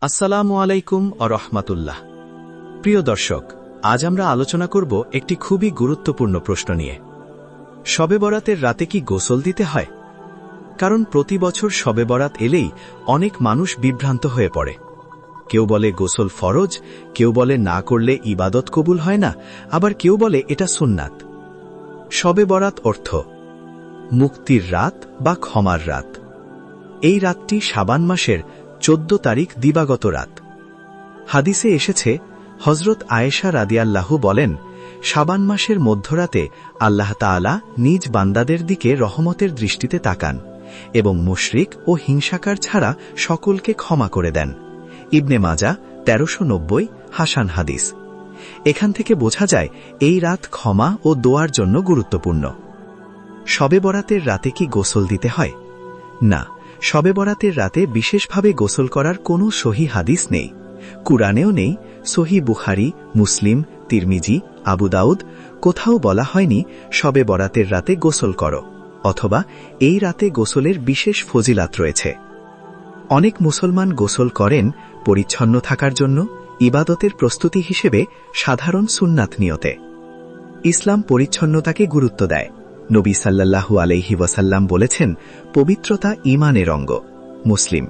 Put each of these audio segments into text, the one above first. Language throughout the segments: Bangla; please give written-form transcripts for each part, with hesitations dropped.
আসসালামু আলাইকুম ওয়া রাহমাতুল্লাহ। প্রিয় দর্শক, আজ আমরা আলোচনা করব একটি খুবই গুরুত্বপূর্ণ প্রশ্ন নিয়ে। শবে বরাতের রাতে কি গোসল দিতে হয়? কারণ প্রতি বছর শবে বরাত এলেই অনেক মানুষ বিভ্রান্ত হয়ে পড়ে। কেউ বলে গোসল ফরজ, কেউ বলে না করলে ইবাদত কবুল হয় না, আবার কেউ বলে এটা সুন্নাত। শবে বরাত অর্থ মুক্তির রাত বা ক্ষমার রাত। এই রাতটি শাবান মাসের 14 তারিখ দিবাগত রাত। হাদিসে এসেছে, হযরত আয়েশা রাদিয়াল্লাহু বলেন, শাবান মাসের মধ্যরাতে আল্লাহ তাআলা নিজ বান্দাদের দিকে রহমতের দৃষ্টিতে তাকান এবং মুশরিক ও হিংসাকার ছাড়া সকলকে ক্ষমা করে দেন। ইবনে মাজাহ 1390 হাসান হাদিস। এখান থেকে বোঝা যায় এই রাত ক্ষমা ও দোয়ার জন্য গুরুত্বপূর্ণ। শবে বরাতের রাতে কি গোসল দিতে হয়? না, শবে বরাতের রাতে বিশেষভাবে গোসল করার কোনো সহিহ হাদিস নেই। কুরআনেও নেই। সহিহ বুখারী, মুসলিম, তিরমিজি, আবু দাউদ কোথাও বলা হয়নি শবে বরাতের রাতে গোসল করো, অথবা এই রাতে গোসলের বিশেষ ফজিলাত রয়েছে। অনেক মুসলমান গোসল করেন পরিচ্ছন্ন থাকার জন্য, ইবাদতের প্রস্তুতি হিসেবে সাধারণ সুন্নাত নিয়তে। ইসলাম পরিচ্ছন্নতাকে গুরুত্ব দেয়। নবী সাল্লাল্লাহু আলাইহি ওয়াসাল্লাম বলেছেন, পবিত্রতা ঈমানের অঙ্গ। মুসলিম।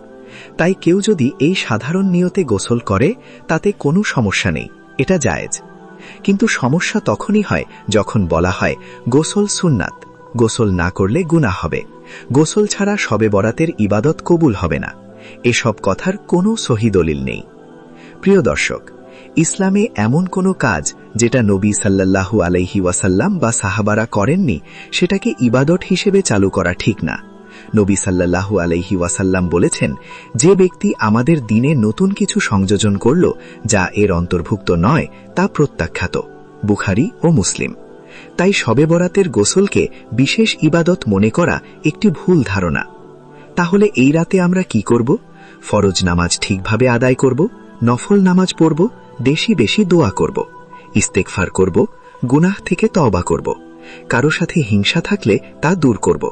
তাই কেউ যদি এই সাধারণ নিয়তে গোসল করে তাতে কোনো সমস্যা নেই, এটা জায়েজ। কিন্তু সমস্যা তখনই হয় যখন বলা হয় গোসল সুন্নাত, গোসল না করলে গুনাহ হবে, গোসল ছাড়া শবে বরাতের ইবাদত কবুল হবে না। এসব কথার কোনো সহিহ দলিল নেই। প্রিয় দর্শক, ইসলামে এমন কোনো কাজ যেটা নবী সাল্লাল্লাহু আলাইহি ওয়াসাল্লাম বা সাহাবারা করেননি, সেটাকে ইবাদত হিসেবে চালু করা ঠিক না। নবী সাল্লাল্লাহু আলাইহি ওয়াসাল্লাম বলেছেন, যে ব্যক্তি আমাদের দিনে নতুন কিছু সংযোজন করল যা এর অন্তর্ভুক্ত নয়, তা প্রত্যাখ্যাত। বুখারী ও মুসলিম। তাই শবে বরাতের গোসলকে বিশেষ ইবাদত মনে করা একটি ভুল ধারণা। তাহলে এই রাতে আমরা কি করব? ফরজ নামাজ ঠিকভাবে আদায় করব, নফল নামাজ পড়ব, বেশি বেশি দোয়া করব, ইস্তেগফার করব, গুনাহ থেকে তওবা করব। কারো সাথে হিংসা থাকলে তা দূর করব।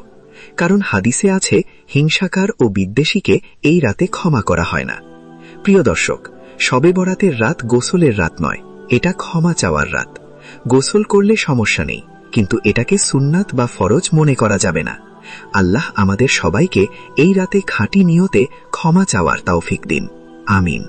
কারণ হাদিসে আছে, হিংসাকার ও বিদ্বেষীকে এই রাতে ক্ষমা করা হয় না। প্রিয় দর্শক, শবে বরাতের রাত গোসলের রাত নয়, এটা ক্ষমা চাওয়ার রাত। গোসল করলে সমস্যা নেই, কিন্তু এটাকে সুন্নাত বা ফরজ মনে করা যাবে না। আল্লাহ আমাদের সবাইকে এই রাতে খাঁটি নিয়তে ক্ষমা চাওয়ার তৌফিক দিন। আমিন।